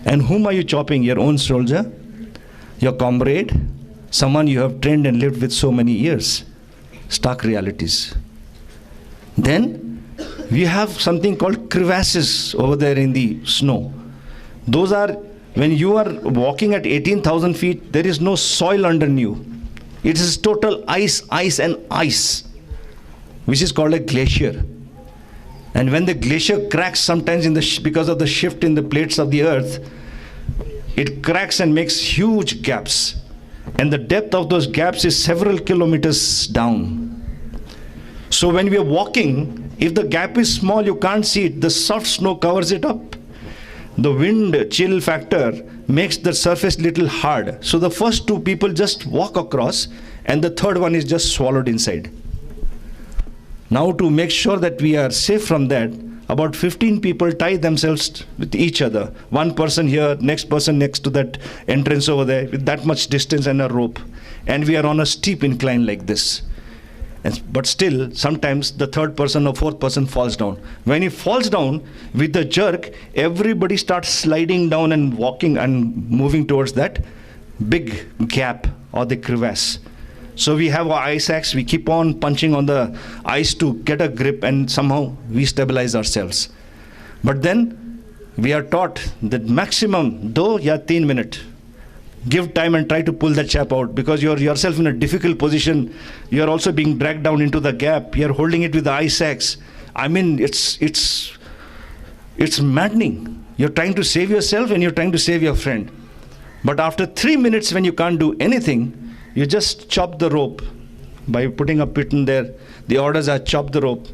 And whom are you chopping? Your own soldier? Your comrade? Someone you have trained and lived with so many years. Stark realities. Then we have something called crevasses over there in the snow. Those are, when you are walking at 18,000 feet, there is no soil under you. It is total ice, ice and ice, which is called a glacier. And when the glacier cracks sometimes because of the shift in the plates of the earth, it cracks and makes huge gaps. And the depth of those gaps is several kilometers down. So when we are walking, if the gap is small, you can't see it. The soft snow covers it up. The wind chill factor makes the surface little hard. So the first two people just walk across, and the third one is just swallowed inside. Now to make sure that we are safe from that, about 15 people tie themselves with each other. One person here, next person next to that entrance over there, with that much distance and a rope. And we are on a steep incline like this. But still, sometimes the third person or fourth person falls down. When he falls down, with the jerk, everybody starts sliding down and walking and moving towards that big gap or the crevasse. So we have our ice axe, we keep on punching on the ice to get a grip, and somehow we stabilize ourselves. But then we are taught that maximum, 2 or 3 minutes, give time and try to pull that chap out, because you're yourself in a difficult position. You're also being dragged down into the gap. You're holding it with the ice axe. I mean, it's maddening. You're trying to save yourself and you're trying to save your friend. But after 3 minutes, when you can't do anything, you just chop the rope by putting a pit in there. The orders are chop the rope.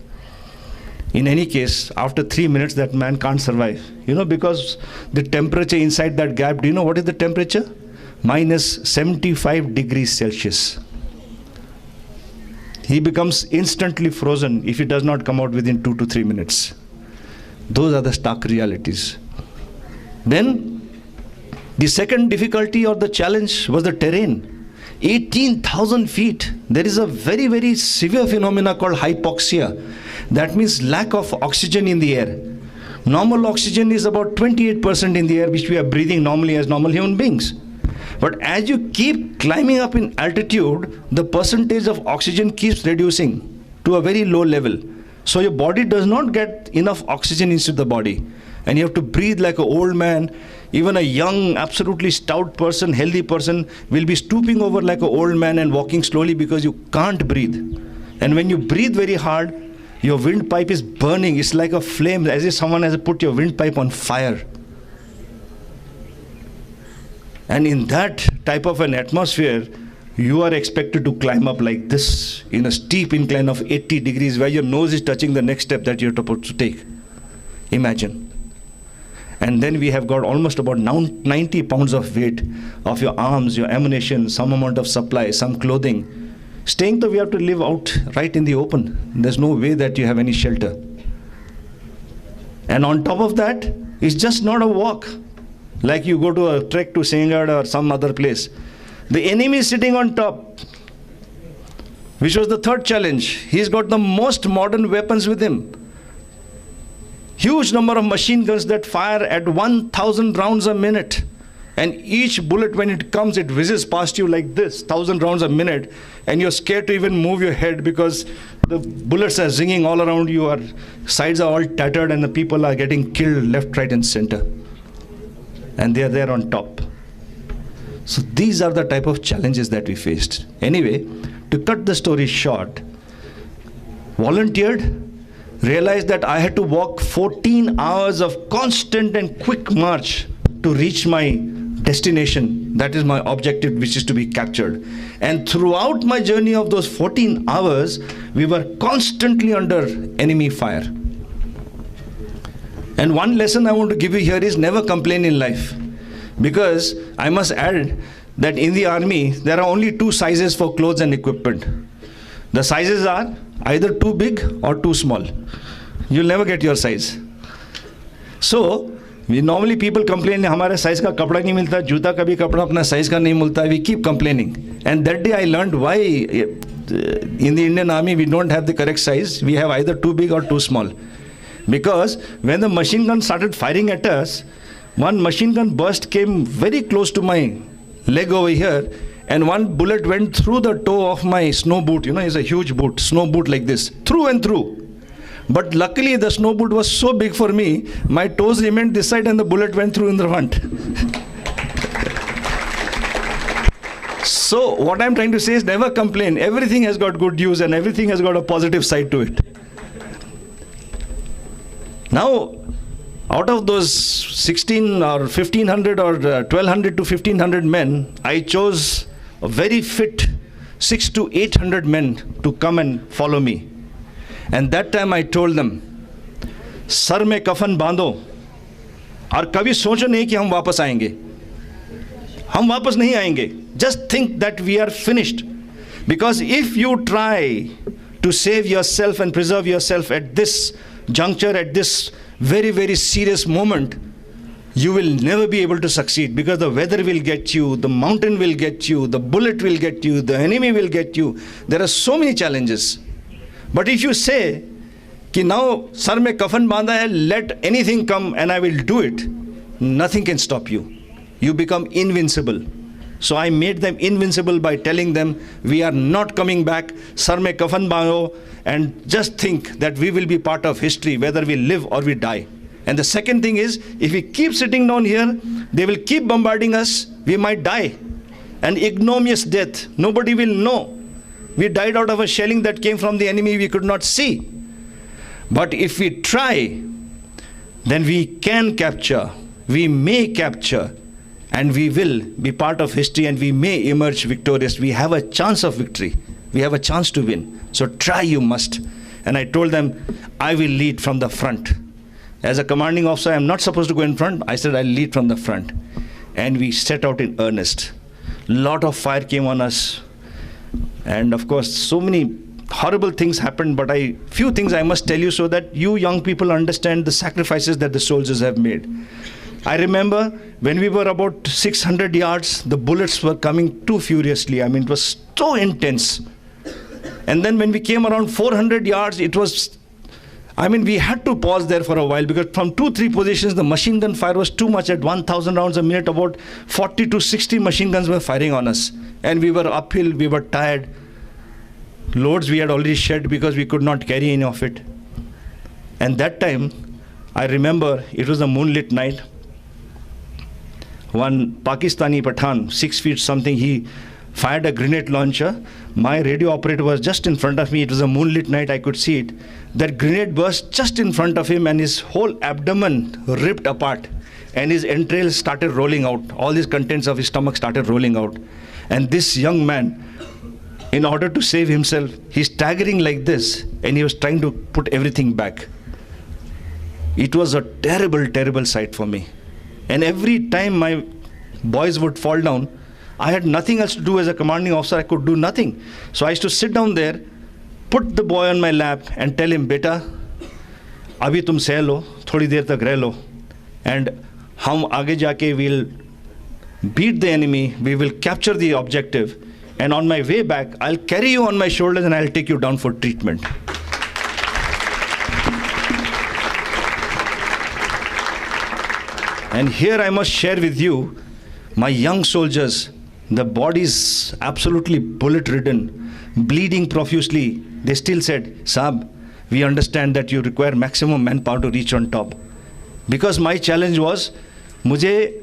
In any case, after 3 minutes, that man can't survive. Because the temperature inside that gap, do you know what is the temperature? Minus 75 degrees Celsius. He becomes instantly frozen if he does not come out within 2 to 3 minutes. Those are the stark realities. Then, the second difficulty or the challenge was the terrain. 18,000 feet. There is a very, very severe phenomena called hypoxia. That means lack of oxygen in the air. Normal oxygen is about 28% in the air, which we are breathing normally as normal human beings. But as you keep climbing up in altitude, the percentage of oxygen keeps reducing to a very low level. So your body does not get enough oxygen into the body. And you have to breathe like an old man. Even a young, absolutely stout person, healthy person, will be stooping over like an old man and walking slowly because you can't breathe. And when you breathe very hard, your windpipe is burning. It's like a flame, as if someone has put your windpipe on fire. And in that type of an atmosphere, you are expected to climb up like this in a steep incline of 80 degrees where your nose is touching the next step that you're supposed to take. Imagine. And then we have got almost about 90 pounds of weight of your arms, your ammunition, some amount of supply, some clothing. Staying though, we have to live out right in the open. There's no way that you have any shelter. And on top of that, it's just not a walk. Like you go to a trek to Singad or some other place. The enemy is sitting on top, which was the third challenge. He's got the most modern weapons with him. Huge number of machine guns that fire at 1,000 rounds a minute. And each bullet, when it comes, it whizzes past you like this, 1,000 rounds a minute. And you're scared to even move your head because the bullets are zinging all around you. Our sides are all tattered and the people are getting killed left, right, and center. And they are there on top. So these are the type of challenges that we faced. Anyway, to cut the story short, volunteered, realized that I had to walk 14 hours of constant and quick march to reach my destination. That is my objective, which is to be captured. And throughout my journey of those 14 hours, we were constantly under enemy fire. And one lesson I want to give you here is never complain in life. Because I must add that in the army, there are only 2 sizes for clothes and equipment. The sizes are either too big or too small. You'll never get your size. So, normally people complain, हमारे size का कपड़ा नहीं मिलता, जूता का भी कपड़ा अपना size का नहीं मिलता. We keep complaining. And that day I learned why in the Indian army we don't have the correct size. We have either too big or too small. Because when the machine gun started firing at us, one machine gun burst came very close to my leg over here, and one bullet went through the toe of my snow boot. It's a huge boot, snow boot like this, through and through. But luckily the snow boot was so big for me, my toes remained this side and the bullet went through in the front. So what I'm trying to say is, never complain. Everything has got good news and everything has got a positive side to it. Now, out of those 16 or 1500 or 1200 to 1500 men, I chose a very fit 600 to 800 men to come and follow me. And that time I told them, sir में कफन बांधो और कभी सोचो नहीं कि हम वापस आएंगे. हम वापस नहीं आएंगे. Just think that we are finished. Because if you try to save yourself and preserve yourself at this juncture, at this very, very serious moment, you will never be able to succeed, because the weather will get you, the mountain will get you, the bullet will get you, the enemy will get you. There are so many challenges. But if you say, कि now sar mein kafan banda hai, let anything come and I will do it, nothing can stop you. You become invincible. So I made them invincible by telling them, we are not coming back, sar mein kafan bando, and just think that we will be part of history, whether we live or we die. And the second thing is, if we keep sitting down here, they will keep bombarding us, we might die. An ignominious death, nobody will know. We died out of a shelling that came from the enemy we could not see. But if we try, then we can capture, we may capture, and we will be part of history, and we may emerge victorious. We have a chance of victory. We have a chance to win. So try you must. And I told them, I will lead from the front. As a commanding officer, I am not supposed to go in front. I said, I'll lead from the front. And we set out in earnest. Lot of fire came on us. And of course, so many horrible things happened, but few things I must tell you so that you young people understand the sacrifices that the soldiers have made. I remember when we were about 600 yards, the bullets were coming too furiously. I mean, it was so intense. And then when we came around 400 yards, it was, we had to pause there for a while, because from 2-3 positions, the machine gun fire was too much. At 1,000 rounds a minute, about 40 to 60 machine guns were firing on us. And we were uphill, we were tired. Loads we had already shed because we could not carry any of it. And that time, I remember it was a moonlit night. One Pakistani Pathan, 6 feet something, he fired a grenade launcher. My radio operator was just in front of me. It was a moonlit night, I could see it. That grenade burst just in front of him and his whole abdomen ripped apart. And his entrails started rolling out. All these contents of his stomach started rolling out. And this young man, in order to save himself, he's staggering like this, and he was trying to put everything back. It was a terrible, terrible sight for me. And every time my boys would fall down, I had nothing else to do as a commanding officer. I could do nothing. So I used to sit down there, put the boy on my lap and tell him, beta, abhi tum seh lo, thodi der tak reh lo. And hum aage jaake we'll beat the enemy, we will capture the objective. And on my way back, I'll carry you on my shoulders and I'll take you down for treatment. And here I must share with you, my young soldiers, the bodies absolutely bullet-ridden, bleeding profusely. They still said, Saab, we understand that you require maximum manpower to reach on top. Because my challenge was, mujhe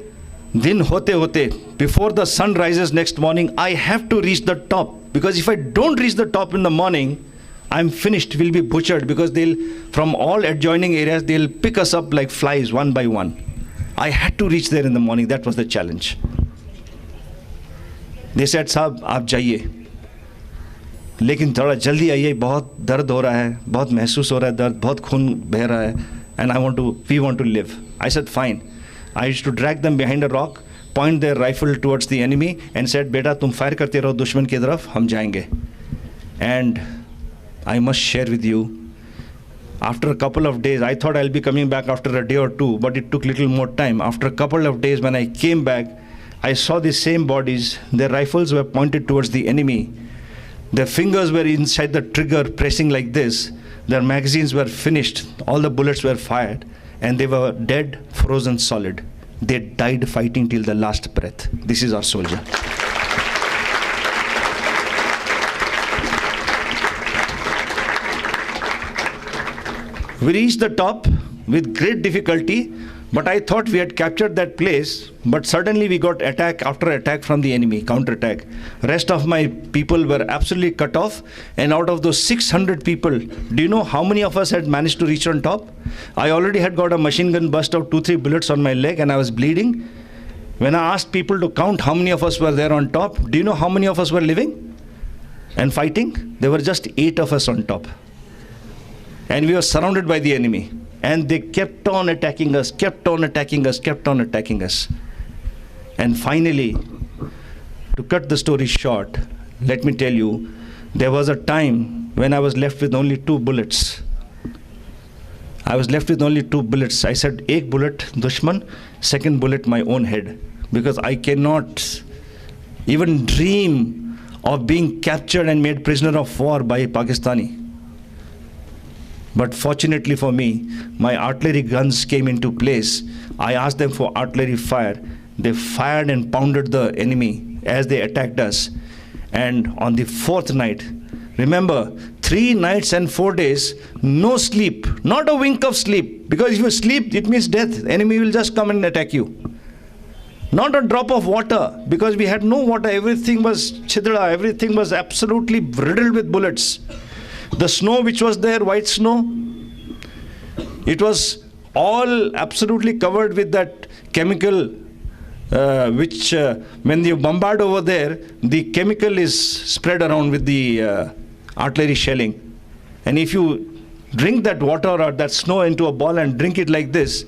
din hote hote, before the sun rises next morning, I have to reach the top. Because if I don't reach the top in the morning, I'm finished, we'll be butchered, because from all adjoining areas, they'll pick us up like flies one by one. I had to reach there in the morning. That was the challenge. They said, Saab, aap jaiye. लेकिन थोड़ा जल्दी आइए, बहुत दर्द हो रहा है, बहुत महसूस हो रहा है दर्द, बहुत खून बह रहा है, and we want to live. I said, fine. I used to drag them behind a rock, point their rifle towards the enemy, and said, बेटा तुम फायर करते रहो दुश्मन की तरफ, हम जाएंगे. And I must share with you, after a couple of days, I thought I'll be coming back after a day or two, but it took little more time. After a couple of days, when I came back, I saw the same bodies. Their rifles were pointed towards the enemy. Their fingers were inside the trigger, pressing like this. Their magazines were finished. All the bullets were fired. And they were dead, frozen solid. They died fighting till the last breath. This is our soldier. We reached the top with great difficulty, but I thought we had captured that place, but suddenly we got attack after attack from the enemy, counterattack. Rest of my people were absolutely cut off, and out of those 600 people, do you know how many of us had managed to reach on top? I already had got a machine gun burst of 2-3 bullets on my leg and I was bleeding. When I asked people to count how many of us were there on top, do you know how many of us were living and fighting? There were just 8 of us on top. And we were surrounded by the enemy. And they kept on attacking us, kept on attacking us, kept on attacking us. And finally, to cut the story short, let me tell you, there was a time when I was left with only 2 bullets. I was left with only 2 bullets. I said, "Ek bullet, dushman, second bullet, my own head." Because I cannot even dream of being captured and made prisoner of war by Pakistani. But fortunately for me, my artillery guns came into place. I asked them for artillery fire. They fired and pounded the enemy as they attacked us. And on the 4th night, remember, 3 nights and 4 days, no sleep, not a wink of sleep. Because if you sleep, it means death. The enemy will just come and attack you. Not a drop of water, because we had no water. Everything was chidra, everything was absolutely riddled with bullets. The snow which was there, white snow, it was all absolutely covered with that chemical which when you bombard over there, the chemical is spread around with the artillery shelling. And if you drink that water or that snow into a ball and drink it like this,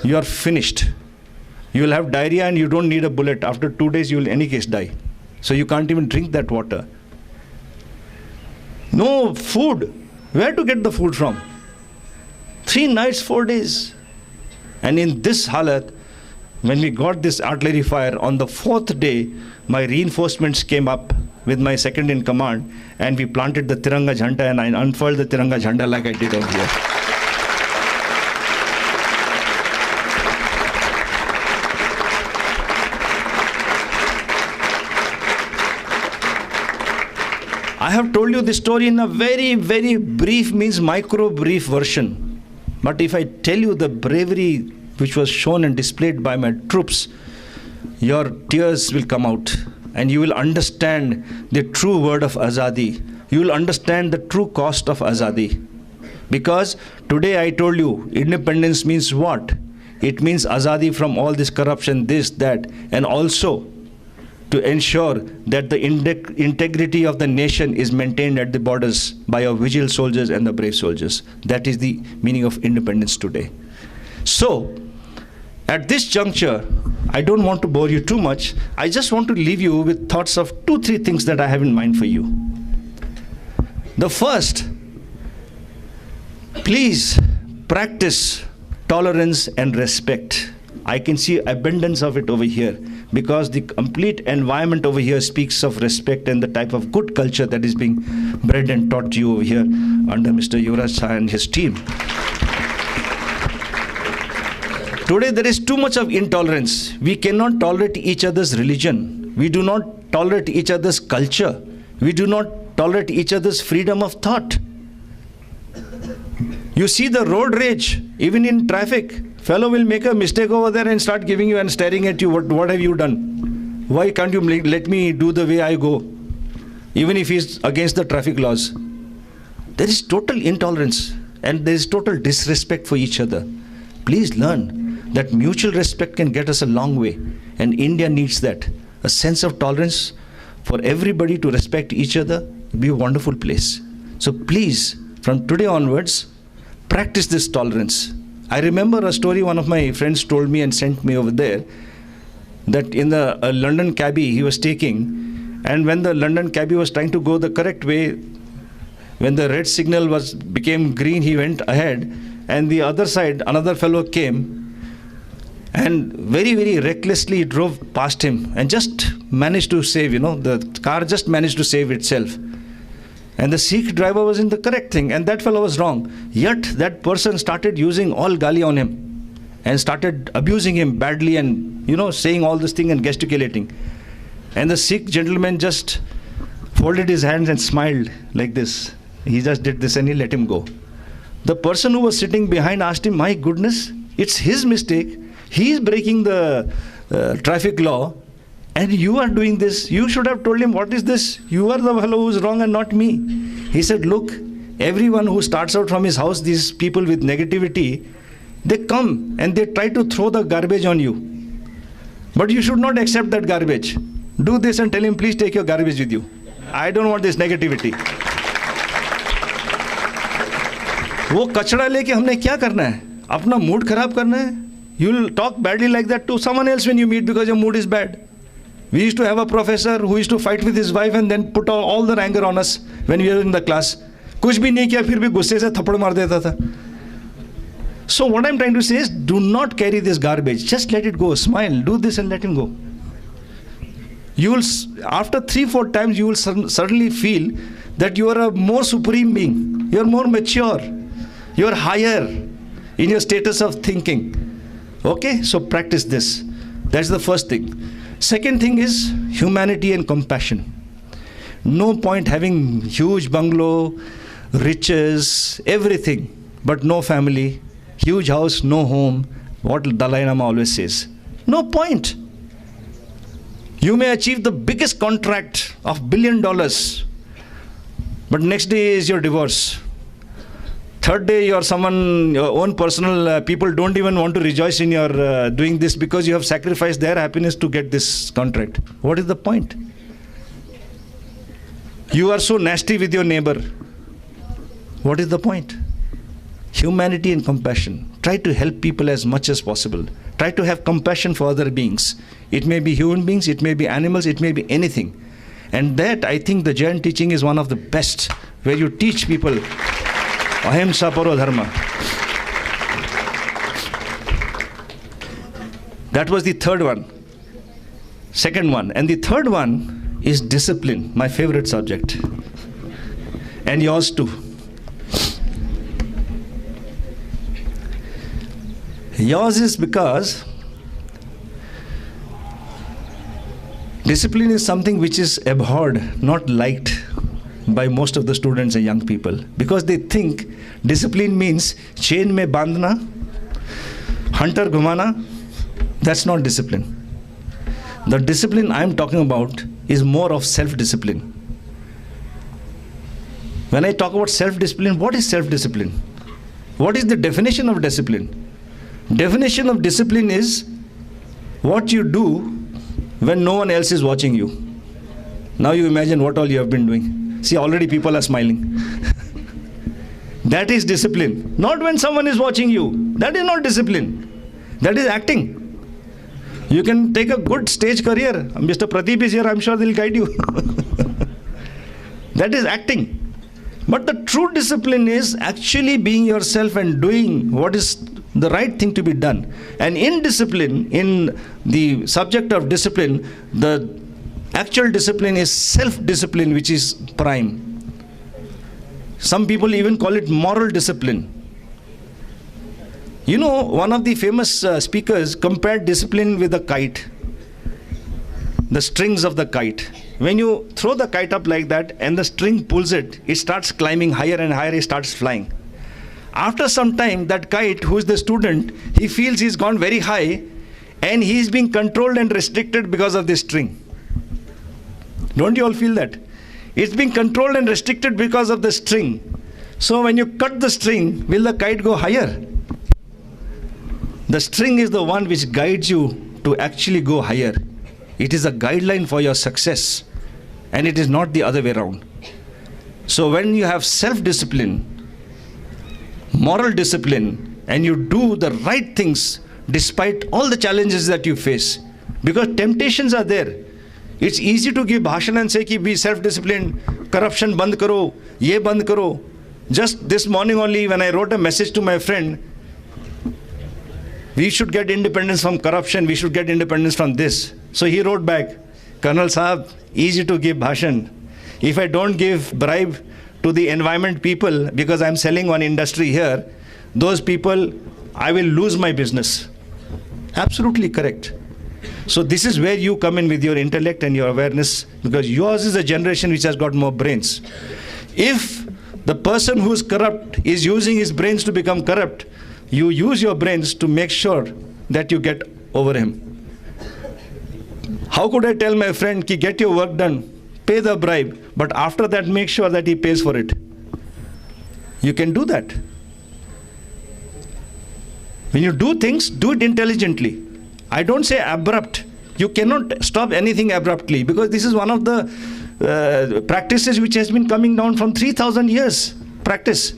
you are finished. You will have diarrhea and you don't need a bullet. After 2 days, you will in any case die. So you can't even drink that water. No food. Where to get the food from? 3 nights, 4 days. And in this halat, when we got this artillery fire, on the 4th day, my reinforcements came up with my second in command, and we planted the Tiranga Jhanda, and I unfurled the Tiranga Jhanda like I did over here. I have told you this story in a very, very brief, means micro-brief version. But if I tell you the bravery which was shown and displayed by my troops, your tears will come out and you will understand the true word of Azadi. You will understand the true cost of Azadi. Because today I told you, independence means what? It means Azadi from all this corruption, this, that, and also to ensure that the integrity of the nation is maintained at the borders by our vigilant soldiers and the brave soldiers. That is the meaning of independence today. So, at this juncture, I don't want to bore you too much. I just want to leave you with thoughts of 2-3 things that I have in mind for you. The first, please practice tolerance and respect. I can see abundance of it over here, because the complete environment over here speaks of respect and the type of good culture that is being bred and taught to you over here under Mr. Yuvraj Shah and his team. Today there is too much of intolerance. We cannot tolerate each other's religion. We do not tolerate each other's culture. We do not tolerate each other's freedom of thought. You see the road rage, even in traffic. Fellow will make a mistake over there and start giving you and staring at you. What have you done? Why can't you let me do the way I go? Even if he's against the traffic laws. There is total intolerance and there is total disrespect for each other. Please learn that mutual respect can get us a long way. And India needs that. A sense of tolerance for everybody to respect each other. It'll be a wonderful place. So please, from today onwards, practice this tolerance. I remember a story one of my friends told me and sent me over there, that in the London cabbie he was taking, and when the London cabbie was trying to go the correct way, when the red signal became green, he went ahead, and the other side another fellow came and very, very recklessly drove past him and just managed to save, the car just managed to save itself. And the Sikh driver was in the correct thing, and that fellow was wrong. Yet that person started using all gali on him. and started abusing him badly and, saying all this thing and gesticulating. And the Sikh gentleman just folded his hands and smiled like this. He just did this and he let him go. The person who was sitting behind asked him, my goodness, it's his mistake. He is breaking the traffic law and you are doing this. You should have told him, what is this? You are the fellow who is wrong and not me. He said, look, everyone who starts out from his house, these people with negativity, they come and they try to throw the garbage on you. But you should not accept that garbage. Do this and tell him, please take your garbage with you. I don't want this negativity. वो कचरा लेके हमने क्या करना है? अपना mood खराब करना है? You will talk badly like that to someone else when you meet because your mood is bad. We used to have a professor who used to fight with his wife and then put all the anger on us when we were in the class. कुछ भी नहीं किया फिर भी गुस्से से थप्पड़ मार देता था. So what I'm trying to say is, do not carry this garbage. Just let it go. Smile. Do this and let him go. You will, after 3-4 times, you will suddenly feel that you are a more supreme being. You are more mature. You are higher in your status of thinking. Okay? So practice this. That's the first thing. Second thing is humanity and compassion. No point having huge bungalow, riches, everything, but no family, huge house, no home. What Dalai Lama always says. No point. You may achieve the biggest contract of $1 billion, but next day is your divorce. Third day, you are someone, your own personal people don't even want to rejoice in your doing this because you have sacrificed their happiness to get this contract. What is the point? You are so nasty with your neighbor. What is the point? Humanity and compassion. Try to help people as much as possible. Try to have compassion for other beings. It may be human beings, it may be animals, it may be anything. And that, I think, the Jain teaching is one of the best, where you teach people ahimsa paro dharma. That was the third one. Second one. And the third one is discipline, my favorite subject. And yours too. Yours is because discipline is something which is abhorred, not liked by most of the students and young people, because they think discipline means chain mein bandhna, hunter ghumana. That's not discipline. The discipline I'm talking about is more of self-discipline. When I talk about self-discipline, what is self-discipline? What is the definition of discipline? Definition of discipline is what you do when no one else is watching you. Now you imagine what all you have been doing. See, already people are smiling. That is discipline. Not when someone is watching you. That is not discipline. That is acting. You can take a good stage career. Mr. Pradeep is here, I'm sure they'll guide you. That is acting. But the true discipline is actually being yourself and doing what is the right thing to be done. And in discipline, in the subject of discipline, the actual discipline is self-discipline, which is prime. Some people even call it moral discipline. You know, one of the famous speakers compared discipline with a kite. The strings of the kite. When you throw the kite up like that and the string pulls it, it starts climbing higher and higher, it starts flying. After some time, that kite, who is the student, he feels he's gone very high and he's being controlled and restricted because of this string. Don't you all feel that? It's being controlled and restricted because of the string. So when you cut the string, will the kite go higher? The string is the one which guides you to actually go higher. It is a guideline for your success, and it is not the other way around. So when you have self-discipline, moral discipline, and you do the right things despite all the challenges that you face, because temptations are there. It's easy to give bhashan and say ki be self-disciplined, corruption band karo, ye band karo. Just this morning only, when I wrote a message to my friend, we should get independence from corruption, we should get independence from this. So he wrote back, Colonel Saab, easy to give bhashan. If I don't give bribe to the environment people because I'm selling one industry here, those people, I will lose my business. Absolutely correct. So this is where you come in with your intellect and your awareness, because yours is a generation which has got more brains. If the person who is corrupt is using his brains to become corrupt, you use your brains to make sure that you get over him. How could I tell my friend, ki get your work done, pay the bribe, but after that make sure that he pays for it? You can do that. When you do things, do it intelligently. I don't say abrupt. You cannot stop anything abruptly, because this is one of the practices which has been coming down from 3,000 years practice.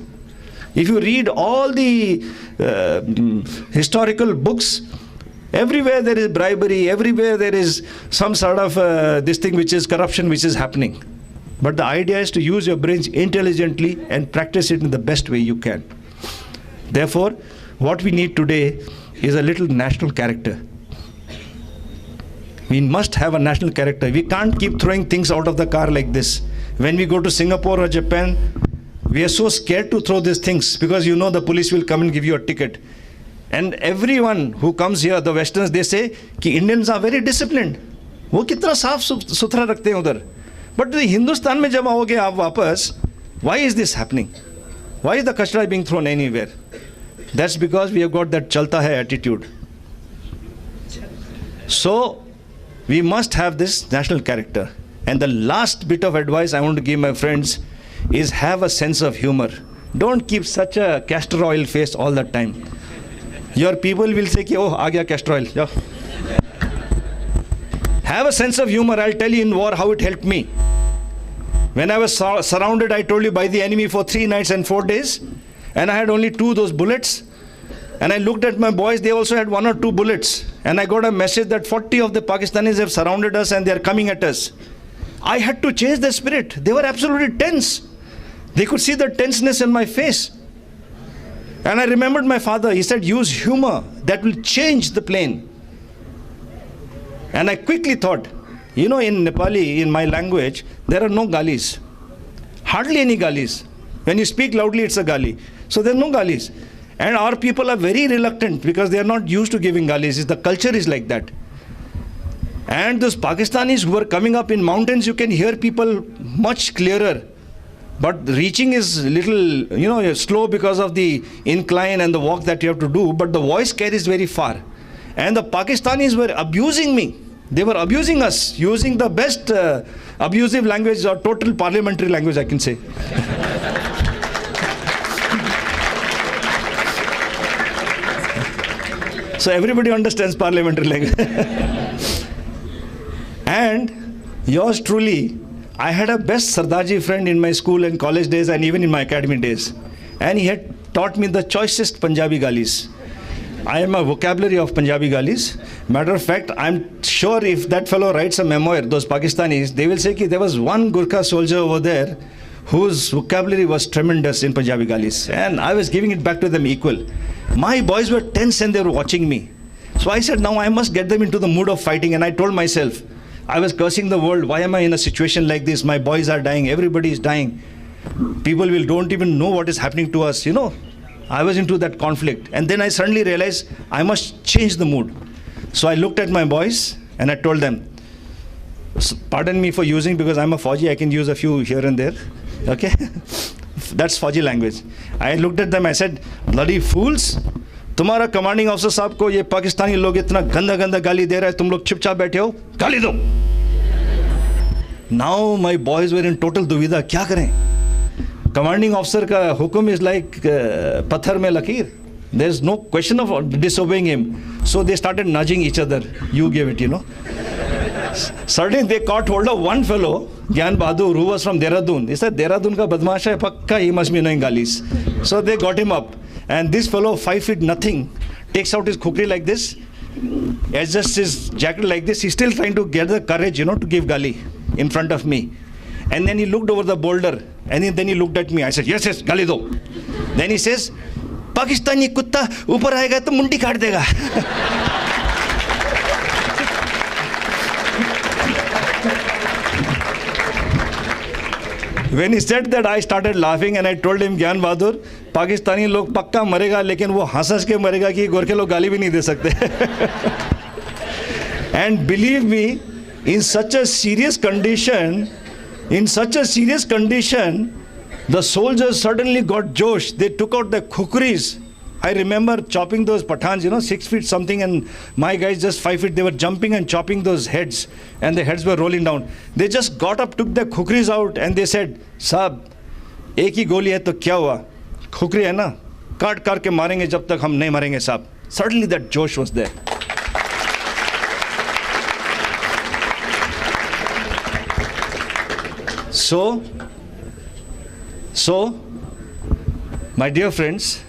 If you read all the historical books, everywhere there is bribery, everywhere there is some sort of this thing which is corruption which is happening. But the idea is to use your brains intelligently and practice it in the best way you can. Therefore, what we need today is a little national character. We must have a national character. We can't keep throwing things out of the car like this. When we go to Singapore or Japan, we are so scared to throw these things, because you know the police will come and give you a ticket. And everyone who comes here, the Westerns, they say कि Indians are very disciplined. वो कितना साफ सुथरा रखते हैं उधर. But the Hindustan में जब आओगे आप वापस, why is this happening? Why is the kachra being thrown anywhere? That's because we have got that chalta hai attitude. So we must have this national character. And the last bit of advice I want to give my friends is have a sense of humor. Don't keep such a castor oil face all the time. Your people will say, oh, aa gaya castor oil. Yeah. Have a sense of humor. I'll tell you in war how it helped me. When I was surrounded, I told you, by the enemy for 3 nights and 4 days, and I had only 2 those bullets, and I looked at my boys, they also had 1 or 2 bullets, and I got a message that 40 of the Pakistanis have surrounded us and they are coming at us. I had to change their spirit. They were absolutely tense. They could see the tenseness in my face. And I remembered my father. He said, use humor. That will change the plane. And I quickly thought, you know, in Nepali, in my language, there are no galis. Hardly any galis. When you speak loudly, it's a gali. So there are no galis. And our people are very reluctant because they are not used to giving galis. The culture is like that. And those Pakistanis who are coming up in mountains, you can hear people much clearer. But reaching is a little, slow because of the incline and the walk that you have to do. But the voice carries very far. And the Pakistanis were abusing me. They were abusing us, using the best abusive language, or total parliamentary language, I can say. So everybody understands parliamentary language. And yours truly, I had a best Sardarji friend in my school and college days and even in my academy days. And he had taught me the choicest Punjabi galis. I am a vocabulary of Punjabi galis. Matter of fact, I'm sure if that fellow writes a memoir, those Pakistanis, they will say that there was one Gurkha soldier over there whose vocabulary was tremendous in Punjabi galis. And I was giving it back to them equal. My boys were tense and they were watching me. So I said, now I must get them into the mood of fighting. And I told myself, I was cursing the world. Why am I in a situation like this? My boys are dying. Everybody is dying. People don't even know what is happening to us. I was into that conflict. And then I suddenly realized I must change the mood. So I looked at my boys and I told them, pardon me for using, because I'm a Fauji, I can use a few here and there. Okay? That's Fauji language. I looked at them, I said, bloody fools, तुम्हारा commanding officer साहब को ये पाकिस्तानी लोग इतना गंदा गंदा गाली दे रहा है, तुम लोग चुपचाप बैठे हो, गाली दो. Now my boys were in total दुविधा, क्या करें? कमांडिंग ऑफिसर का हुक्म is like पत्थर में लकीर. There's no question of disobeying him. So they started nudging each other. You gave it, Suddenly they caught hold of one fellow, Gyan Bahadur, who was from Dehradun. He said, Dehradun ka badmash hai, pakka, he must be knowing galis. So they got him up. And this fellow, 5 feet nothing, takes out his khukri like this, adjusts his jacket like this. He's still trying to get the courage, to give gali in front of me. And then he looked over the boulder, and then he looked at me. I said, yes, gali do. Then he says, Pakistani kutta upar aayega to mundi kaat dega. When he said that, I started laughing and I told him, ज्ञान बहादुर, पाकिस्तानी लोग पक्का मरेगा, लेकिन वो हंस के मरेगा कि गोरखे लोग गाली भी नहीं दे सकते. And believe me, in such a serious condition, the soldiers suddenly got josh. They took out the khukris. I remember chopping those Pathans, 6 feet something, and my guys just 5 feet. They were jumping and chopping those heads, and the heads were rolling down. They just got up, took the khukris out, and they said, "Saab, एक ही गोली है तो क्या हुआ? खुकरी है ना, काट काट के मारेंगे जब तक हम नहीं मरेंगे साहब." Suddenly that josh was there. So, my dear friends,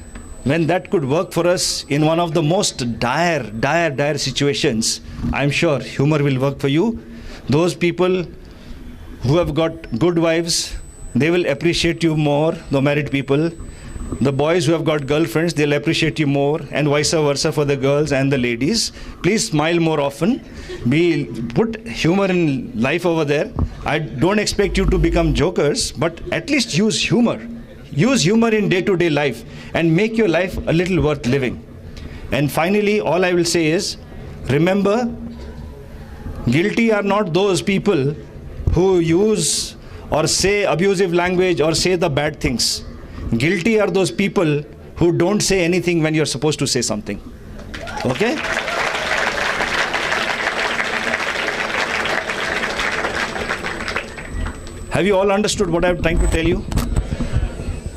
when that could work for us in one of the most dire situations, I'm sure humor will work for you. Those people who have got good wives, they will appreciate you more, the married people. The boys who have got girlfriends, they'll appreciate you more, and vice versa for the girls and the ladies. Please smile more often. Put humor in life over there. I don't expect you to become jokers, but at least use humor. Use humor in day-to-day life and make your life a little worth living. And finally, all I will say is, remember, guilty are not those people who use or say abusive language or say the bad things. Guilty are those people who don't say anything when you're supposed to say something. Okay? Have you all understood what I'm trying to tell you?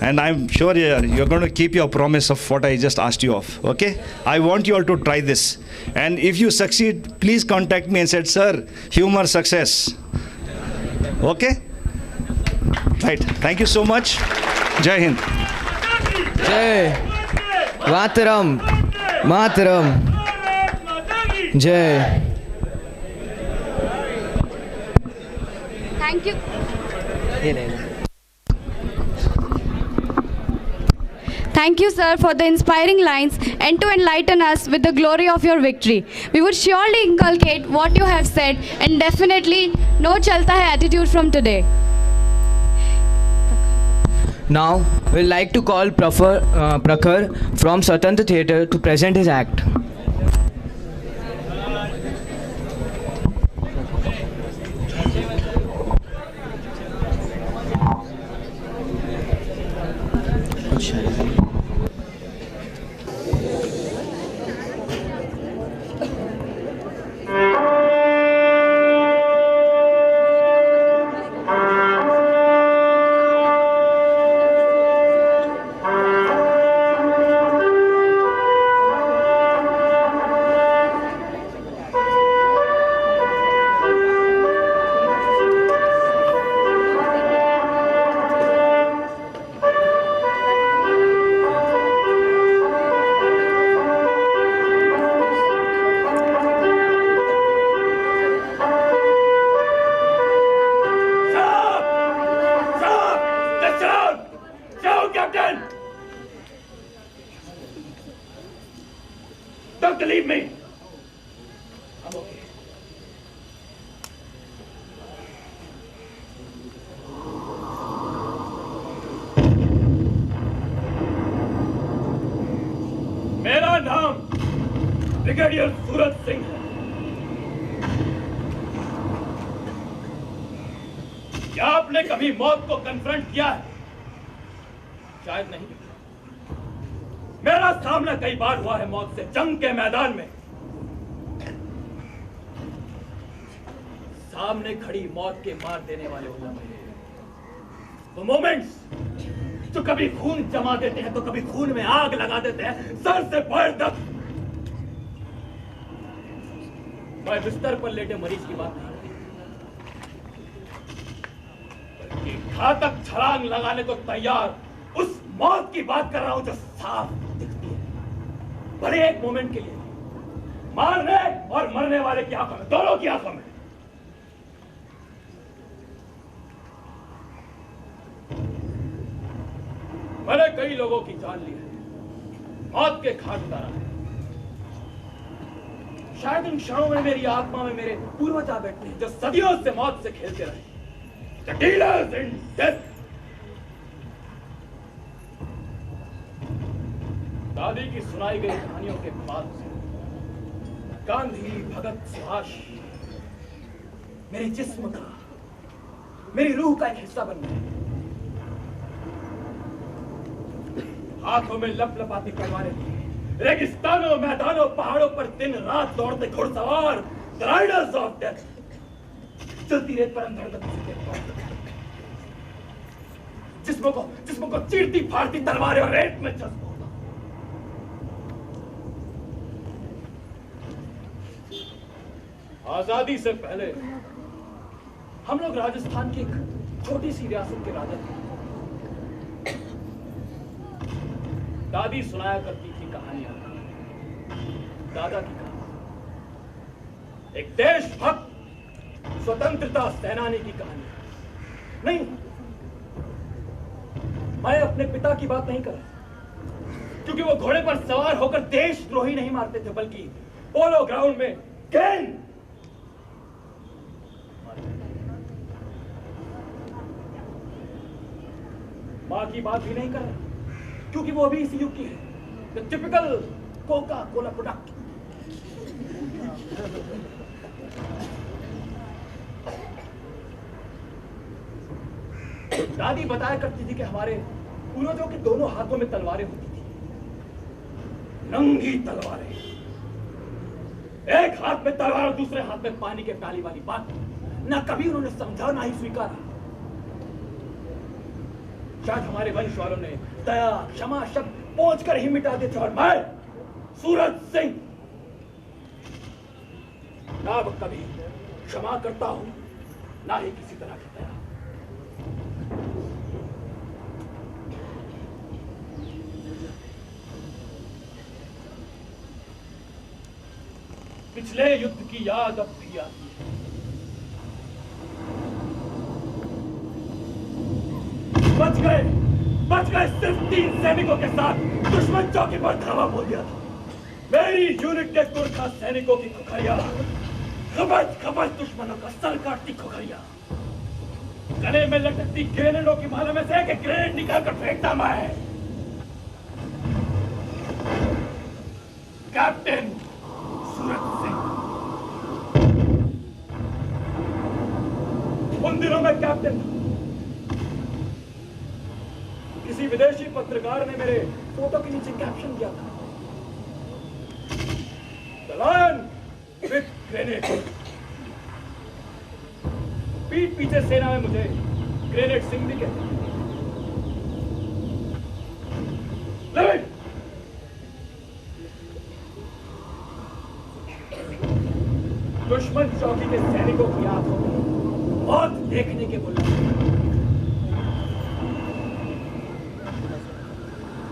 And I'm sure you're going to keep your promise of what I just asked you of. Okay? I want you all to try this. And if you succeed, please contact me and say, "Sir, humor success." Okay? Right. Thank you so much. Jai Hind. Jai Mataram. Mataram. Jai. Thank you. Thank you, sir, for the inspiring lines and to enlighten us with the glory of your victory. We would surely inculcate what you have said and definitely no chalta hai attitude from today. Now, we'd like to call Prakhar from Swatantra Theatre to present his act. Don't believe me. I'm okay. मेरा नाम brigadier Suraj Singh है। क्या आपने कभी मौत को confront किया है? शायद नहीं। मेरा सामना कई बार हुआ है मौत से, जंग के मैदान में। सामने खड़ी मौत के मार देने वाले वो मोमेंट्स जो कभी खून जमा देते हैं तो कभी खून में आग लगा देते हैं, सर से पैर तक। मैं बिस्तर पर लेटे मरीज की बात नहीं, बल्कि घातक छलांग लगाने को तैयार उस मौत की बात कर रहा हूं जो साफ दिखती है, भले एक मोमेंट के लिए। मारने और मरने वाले की आंखों में, दोनों की आंखों में। मैंने कई लोगों की जान ली है, मौत के घाट उतारा है। शायद इन क्षणों में मेरी आत्मा में मेरे पूर्वज आ बैठे हैं जो सदियों से मौत से खेलते रहे। The dealers in death दादी की सुनाई गई कहानियों के बाद से गांधी, भगत, सुभाष मेरे जिस्म का, मेरी रूह का एक हिस्सा बन गए। हाथों में लपलपाती तलवारें थी, रेगिस्तानों, मैदानों, पहाड़ों पर दिन रात दौड़ते घुड़सवार, राइडर्स ऑफ डेथ, चलती रेत पर अंधड़ जिस्मों को चीरती फाड़ती तलवारें और रेत में जज्ब होता। आजादी से पहले हम लोग राजस्थान की एक छोटी सी रियासत के राजा थे। दादी सुनाया करती थी कहानियां, दादा की कहानी, एक देशभक्त स्वतंत्रता सेनानी की कहानी। नहीं, मैं अपने पिता की बात नहीं कर रहा, क्योंकि वो घोड़े पर सवार होकर देशद्रोही नहीं मारते थे, बल्कि पोलो ग्राउंड में गेंद मां की बात भी नहीं कर रहा, क्योंकि वो भी इसी युग की है, the typical Coca Cola product. दादी बताया करती थी कि हमारे पूर्वजों के दोनों हाथों में तलवारें होती थी, नंगी तलवारें, एक हाथ में तलवार और दूसरे हाथ में पानी के प्याली वाली बात ना कभी उन्होंने समझा ना ही स्वीकारा। शायद हमारे वंश वालों ने दया, क्षमा शब्द पहुंच कर ही मिटा देते, और मैं सूरज सिंह ना कभी क्षमा करता हूं, ना ही किसी तरह की दया। पिछले युद्ध की याद अब भी आती है। बच गए सिर्फ 3 सैनिकों के साथ दुश्मन चौकी पर धावा बोल दिया था। मेरी यूनिट के गुरखा सैनिकों की खुखरिया खबज दुश्मनों का सर काटती खुखरिया, गले में लटकती ग्रेनेडों की माला में से एक ग्रेनेड निकालकर फेंकता मैं। कैप्टन सूरज सिंह। उन दिनों में कैप्टन था। किसी विदेशी पत्रकार ने मेरे फोटो के नीचे कैप्शन किया था, द लायन विद ग्रेनेड। पीठ पीछे सेना में मुझे ग्रेनेड सिंह भी कहते हैं। दुश्मन चौकी के सैनिकों की आंखों में मौत देखने के बुलाए,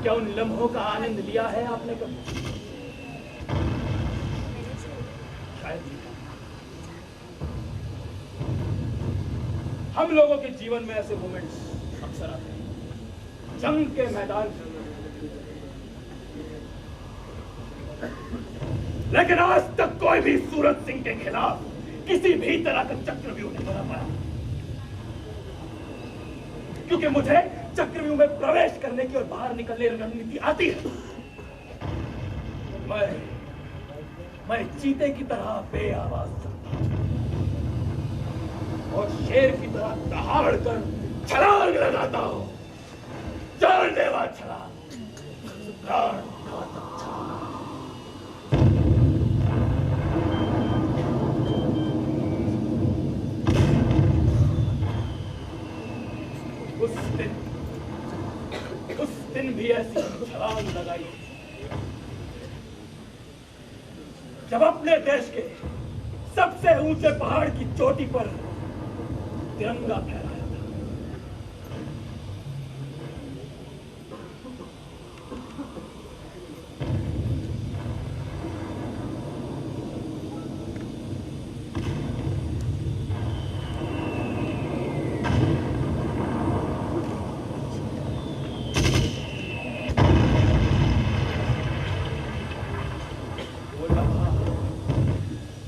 क्या उन लम्हों का आनंद लिया है आपने कभी? शायद हम लोगों के जीवन में ऐसे मोमेंट्स अक्सर आते हैं, जंग के मैदान में, लेकिन आज तक कोई भी सूरज सिंह के खिलाफ किसी भी तरह का चक्रव्यूह नहीं बना पाया, क्योंकि मुझे चक्रव्यूह में प्रवेश करने की और बाहर निकलने की रणनीति आती है। मैं चीते की तरह बेआवाज चलता और शेर की तरह दहाड़ कर छलांग लगाता हूं, जानलेवा छलांग, प्राण घातक छलांग। उस दिन भी ऐसी छलांग लगाई जब अपने देश के सबसे ऊंचे पहाड़ की चोटी पर तिरंगा फहराया था।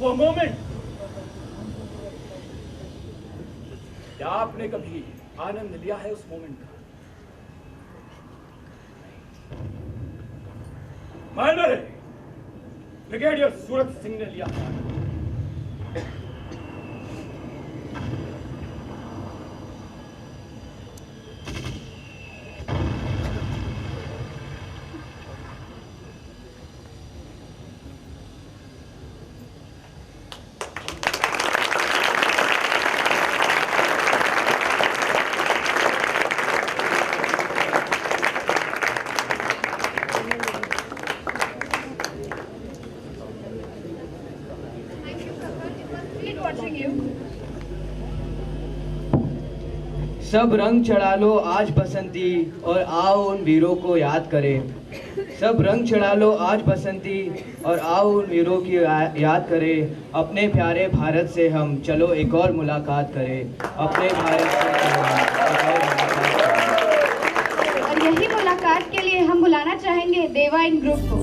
वो मोमेंट, क्या आपने कभी आनंद लिया है उस मोमेंट का? फाइनल ब्रिगेडियर सूरज सिंह ने लिया। सब रंग चढ़ा लो आज बसंती और आओ उन वीरों को याद करें। सब रंग चढ़ा लो आज बसंती और आओ उन वीरों की याद करें। अपने प्यारे भारत से हम चलो एक और मुलाकात करें। अपने भारत से और यही मुलाकात के लिए हम बुलाना चाहेंगे देवा इन ग्रुप को।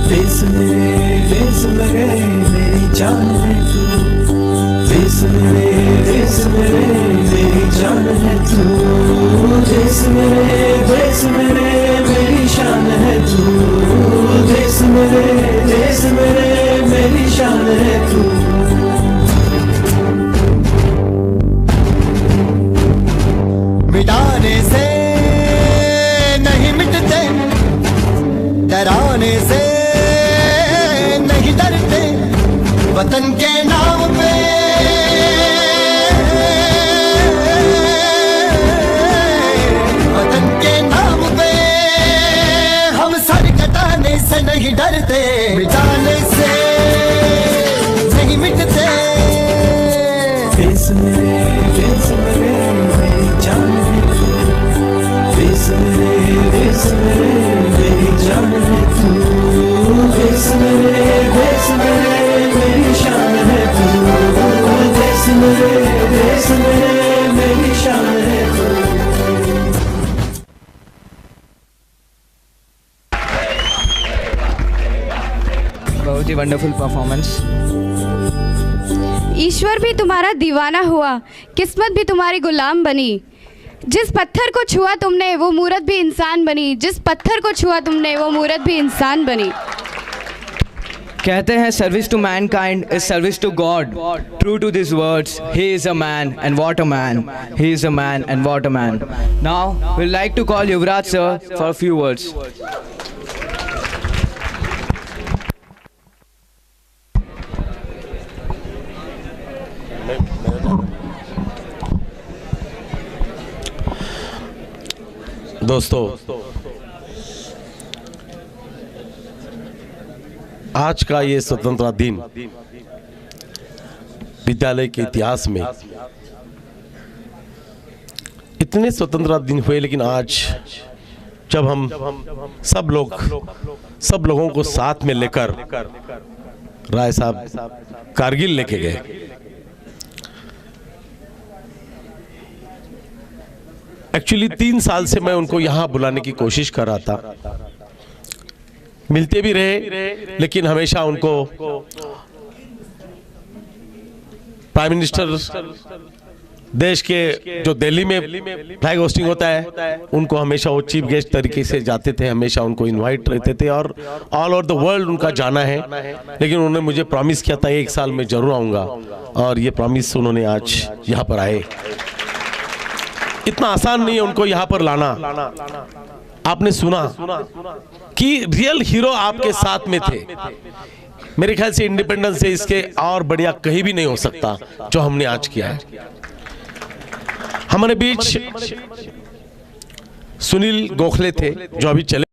देश मेरे मेरी जान है तू, देश मेरे मेरी जान है तू, देश मेरे मेरी शान है तू, देश मेरे मेरी शान है तू। मिटाने से नहीं मिटते, डराने से नहीं डरते, वतन के नाम पे नहीं डरते, मिटाने से नहीं मिटते। देश मेरे मेरी जान है तू, देश मेरे मेरी जान है तू, देश मेरे मेरी शान है तू, देश मेरे मेरी शान है तू। बहुत ही वंडरफुल परफॉर्मेंस। ईश्वर भी तुम्हारा दीवाना हुआ, किस्मत भी तुम्हारी गुलाम बनी। जिस पत्थर को छुआ तुमने वो मूरत भी इंसान बनी, जिस पत्थर को छुआ तुमने वो मूरत भी इंसान बनी। कहते हैं service to mankind is service to God. True to this words, he is a man and what a man, he is a man and what a man. Now we like to call Yuvraj sir for a few words. दोस्तों, आज का ये स्वतंत्रता दिन विद्यालय के इतिहास में इतने स्वतंत्रता दिन हुए, लेकिन आज जब हम सब लोगों को साथ में लेकर राय साहब कारगिल लेके गए। एक्चुअली 3 साल से मैं उनको यहाँ बुलाने की कोशिश कर रहा था, मिलते भी रहे, लेकिन हमेशा उनको प्राइम मिनिस्टर देश के जो दिल्ली में फ्लैग होस्टिंग होता है, उनको हमेशा वो चीफ गेस्ट तरीके से जाते थे, हमेशा उनको इनवाइट रहते थे और ऑल ओवर द वर्ल्ड उनका जाना है। लेकिन उन्होंने मुझे प्रॉमिस किया था 1 साल में जरूर आऊँगा, और ये प्रॉमिस उन्होंने आज यहाँ पर आए। इतना आसान नहीं है उनको यहाँ पर लाना। आपने सुना कि रियल हीरो आपके साथ में थे। मेरे ख्याल से इंडिपेंडेंस से इसके और बढ़िया कहीं भी नहीं हो सकता जो हमने आज किया है। हमारे बीच सुनील गोखले थे जो अभी चले